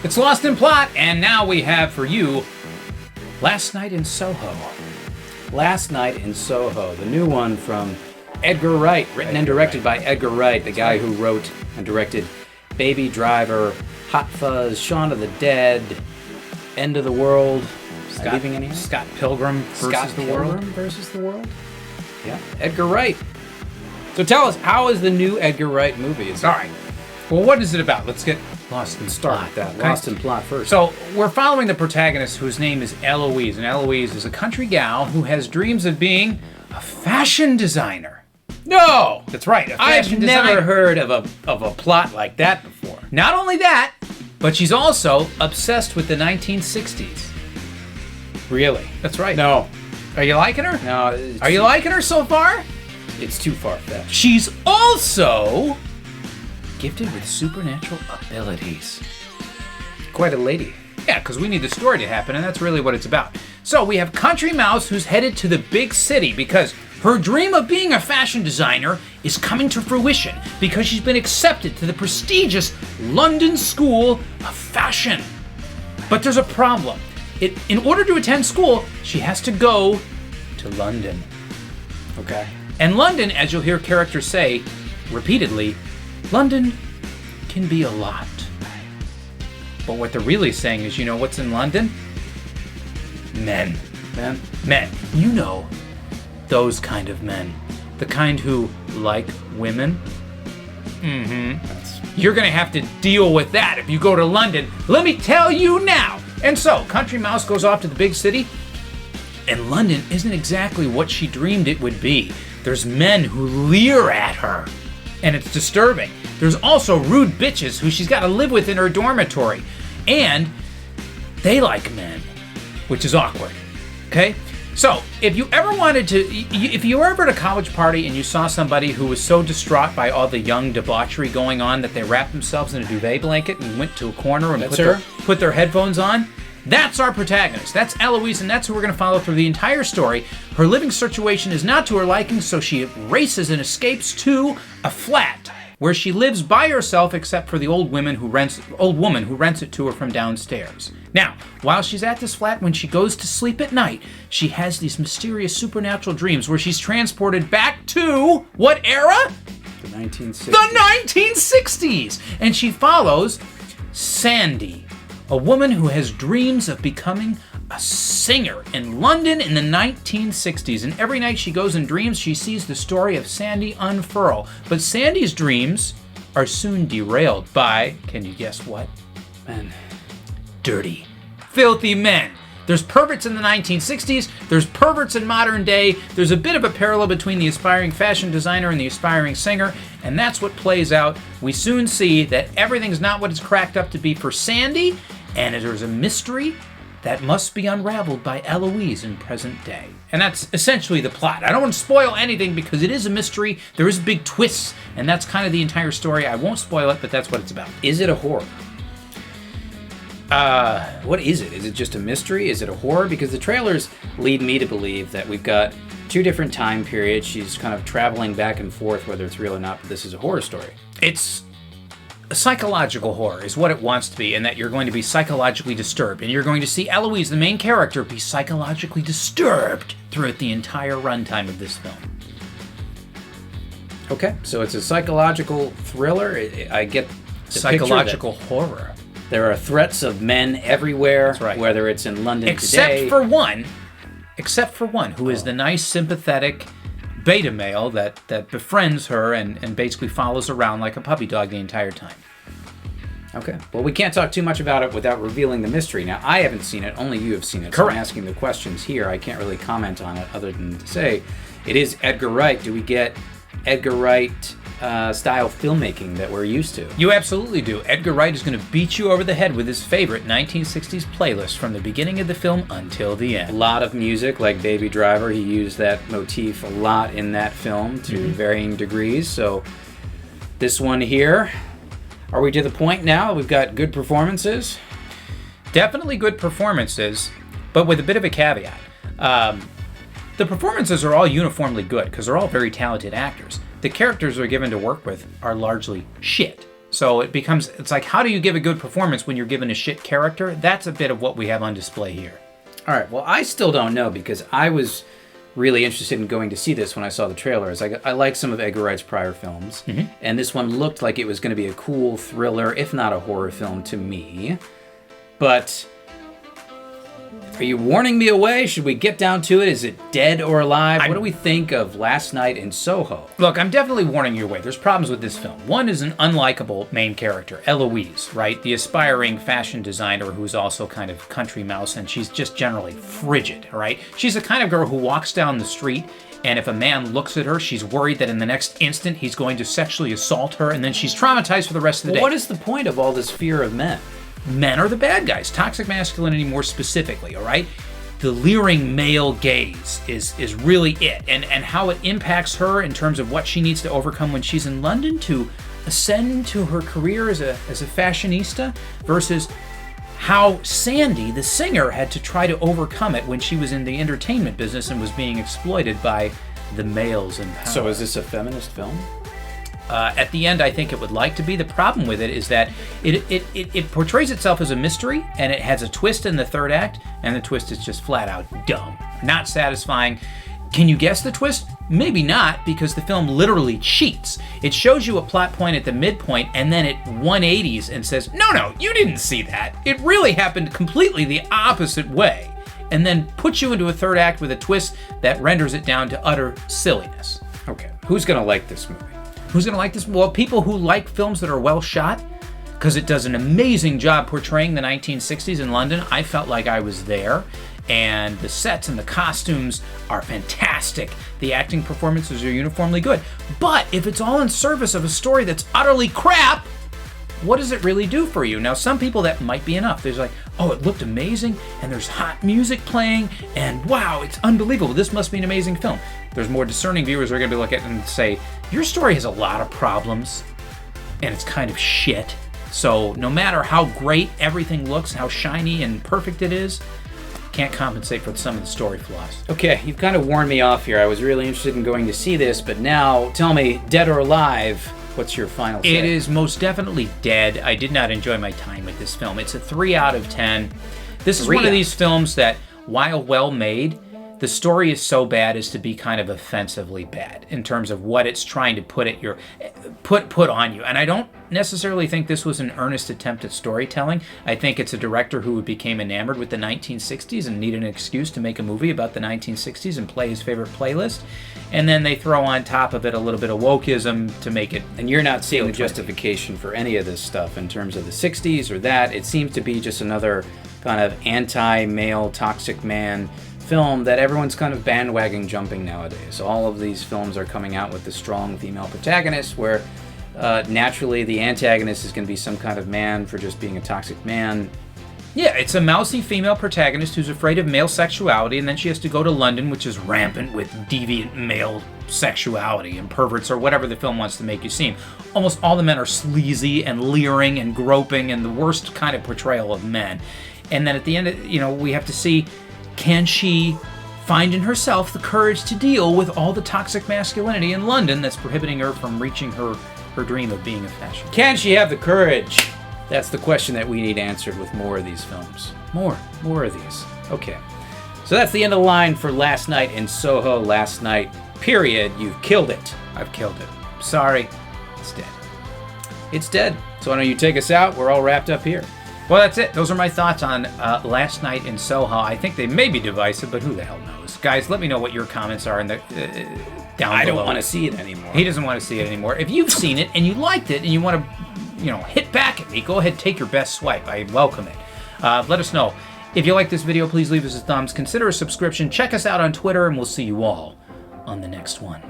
It's Lost in Plot, and now we have for you Last Night in Soho. Last Night in Soho, the new one from Edgar Wright, written and directed by Edgar Wright, the guy who wrote and directed Baby Driver, Hot Fuzz, Shaun of the Dead, End of the World. Leaving any? Scott Pilgrim versus the World. Versus the World. Yeah, Edgar Wright. So tell us, how is the new Edgar Wright movie? All right. Well, what is it about? Let's get lost in plot. That. Lost in plot first. So we're following the protagonist, whose name is Eloise, and Eloise is a country gal who has dreams of being a fashion designer. No, that's right. I've never heard of a plot like that before. Not only that, but she's also obsessed with the 1960s. Really? That's right. No. Are you liking her? No. Are you liking her so far? It's too far-fetched. She's also gifted with supernatural abilities. Quite a lady. Yeah, because we need the story to happen, and that's really what it's about. So we have Country Mouse, who's headed to the big city because her dream of being a fashion designer is coming to fruition because she's been accepted to the prestigious London School of Fashion. But there's a problem. In order to attend school, she has to go to London. Okay. And London, as you'll hear characters say repeatedly, London can be a lot. But what they're really saying is, you know what's in London? Men. Men. You know, those kind of men. The kind who like women. You're going to have to deal with that if you go to London. Let me tell you now. And so, Country Mouse goes off to the big city, and London isn't exactly what she dreamed it would be. There's men who leer at her, and it's disturbing. There's also rude bitches who she's got to live with in her dormitory, and they like men, which is awkward, okay? So, if you were ever at a college party and you saw somebody who was so distraught by all the young debauchery going on that they wrapped themselves in a duvet blanket and went to a corner and put their headphones on, that's our protagonist. That's Eloise, and that's who we're going to follow through the entire story. Her living situation is not to her liking, so she races and escapes to a flat where she lives by herself except for the old woman who rents it to her from downstairs. Now, while she's at this flat, when she goes to sleep at night, she has these mysterious supernatural dreams where she's transported back to what era? The 1960s. The 1960s! And she follows Sandy, a woman who has dreams of becoming a singer in London in the 1960s. And every night she goes in dreams, she sees the story of Sandy unfurl. But Sandy's dreams are soon derailed by, can you guess what? Men. Dirty, filthy men. There's perverts in the 1960s, there's perverts in modern day, there's a bit of a parallel between the aspiring fashion designer and the aspiring singer, and that's what plays out. We soon see that everything's not what it's cracked up to be for Sandy, and there's a mystery that must be unraveled by Eloise in present day. And that's essentially the plot. I don't want to spoil anything because it is a mystery, there is big twists, and that's kind of the entire story. I won't spoil it, but that's what it's about. Is it a horror? What is it? Is it just a mystery? Is it a horror? Because the trailers lead me to believe that we've got two different time periods. She's kind of traveling back and forth, whether it's real or not, but this is a horror story. It's a psychological horror is what it wants to be, and that you're going to be psychologically disturbed. And you're going to see Eloise, the main character, be psychologically disturbed throughout the entire runtime of this film. Okay, so it's a psychological thriller. I get the psychological horror. There are threats of men everywhere, that's right. Whether it's in London except today. Except for one, who is the nice, sympathetic beta male that befriends her and basically follows around like a puppy dog the entire time. Okay. Well, we can't talk too much about it without revealing the mystery. Now, I haven't seen it. Only you have seen it. Correct. So I'm asking the questions here. I can't really comment on it other than to say it is Edgar Wright. Do we get Edgar Wright style filmmaking that we're used to? You absolutely do. Edgar Wright is going to beat you over the head with his favorite 1960s playlist from the beginning of the film until the end. A lot of music, like Baby Driver. He used that motif a lot in that film to varying degrees. So this one here, are we to the point now? We've got good performances? Definitely good performances, but with a bit of a caveat. The performances are all uniformly good because they're all very talented actors. The characters they're given to work with are largely shit. So it's like, how do you give a good performance when you're given a shit character? That's a bit of what we have on display here. All right, well, I still don't know because I was really interested in going to see this when I saw the trailer. I like some of Edgar Wright's prior films, and this one looked like it was going to be a cool thriller, if not a horror film to me. But are you warning me away? Should we get down to it? Is it dead or alive? What do we think of Last Night in Soho? Look, I'm definitely warning you away. There's problems with this film. One is an unlikable main character, Eloise, right? The aspiring fashion designer who's also kind of country mouse, and she's just generally frigid, right? She's the kind of girl who walks down the street, and if a man looks at her, she's worried that in the next instant he's going to sexually assault her, and then she's traumatized for the rest of the day. What is the point of all this fear of men? Men are the bad guys. Toxic masculinity more specifically, all right? The leering male gaze is really it. And how it impacts her in terms of what she needs to overcome when she's in London to ascend to her career as a fashionista versus how Sandy, the singer, had to try to overcome it when she was in the entertainment business and was being exploited by the males in power. So is this a feminist film? At the end, I think it would like to be. The problem with it is that it portrays itself as a mystery, and it has a twist in the third act, and the twist is just flat out dumb. Not satisfying. Can you guess the twist? Maybe not, because the film literally cheats. It shows you a plot point at the midpoint, and then it 180s and says, no, you didn't see that. It really happened completely the opposite way. And then puts you into a third act with a twist that renders it down to utter silliness. Okay, who's going to like this movie? Who's going to like this? Well, people who like films that are well shot, because it does an amazing job portraying the 1960s in London. I felt like I was there, and the sets and the costumes are fantastic. The acting performances are uniformly good. But if it's all in service of a story that's utterly crap, what does it really do for you? Now, some people, that might be enough. There's like, oh, it looked amazing, and there's hot music playing, and wow, it's unbelievable. This must be an amazing film. There's more discerning viewers who are going to be looking at it and say, your story has a lot of problems, and it's kind of shit. So no matter how great everything looks, how shiny and perfect it is, can't compensate for some of the story flaws. Okay, you've kind of warned me off here. I was really interested in going to see this, but now tell me, dead or alive, what's your final say? It is most definitely dead. I did not enjoy my time with this film. It's a 3 out of 10. This is one of these films that, while well made, the story is so bad as to be kind of offensively bad in terms of what it's trying to put on you. And I don't necessarily think this was an earnest attempt at storytelling. I think it's a director who became enamored with the 1960s and needed an excuse to make a movie about the 1960s and play his favorite playlist. And then they throw on top of it a little bit of wokeism to make it. And you're not seeing the justification for any of this stuff in terms of the 60s or that. It seems to be just another kind of anti-male, toxic man film that everyone's kind of bandwagon jumping nowadays. All of these films are coming out with the strong female protagonist where naturally the antagonist is going to be some kind of man for just being a toxic man. Yeah, it's a mousy female protagonist who's afraid of male sexuality, and then she has to go to London, which is rampant with deviant male sexuality and perverts or whatever the film wants to make you seem. Almost all the men are sleazy and leering and groping and the worst kind of portrayal of men. And then at the end, we have to see, can she find in herself the courage to deal with all the toxic masculinity in London that's prohibiting her from reaching her dream of being a fashion? Can she have the courage? That's the question that we need answered with more of these films. More of these. Okay. So that's the end of the line for Last Night in Soho. Last night, period. You've killed it. I've killed it. Sorry. It's dead. It's dead. So why don't you take us out? We're all wrapped up here. Well, that's it. Those are my thoughts on Last Night in Soho. I think they may be divisive, but who the hell knows? Guys, let me know what your comments are in the down below. I don't want to see it anymore. He doesn't want to see it anymore. If you've seen it and you liked it and you want to, hit back at me, go ahead, take your best swipe. I welcome it. Let us know. If you like this video, please leave us a thumbs. Consider a subscription. Check us out on Twitter, and we'll see you all on the next one.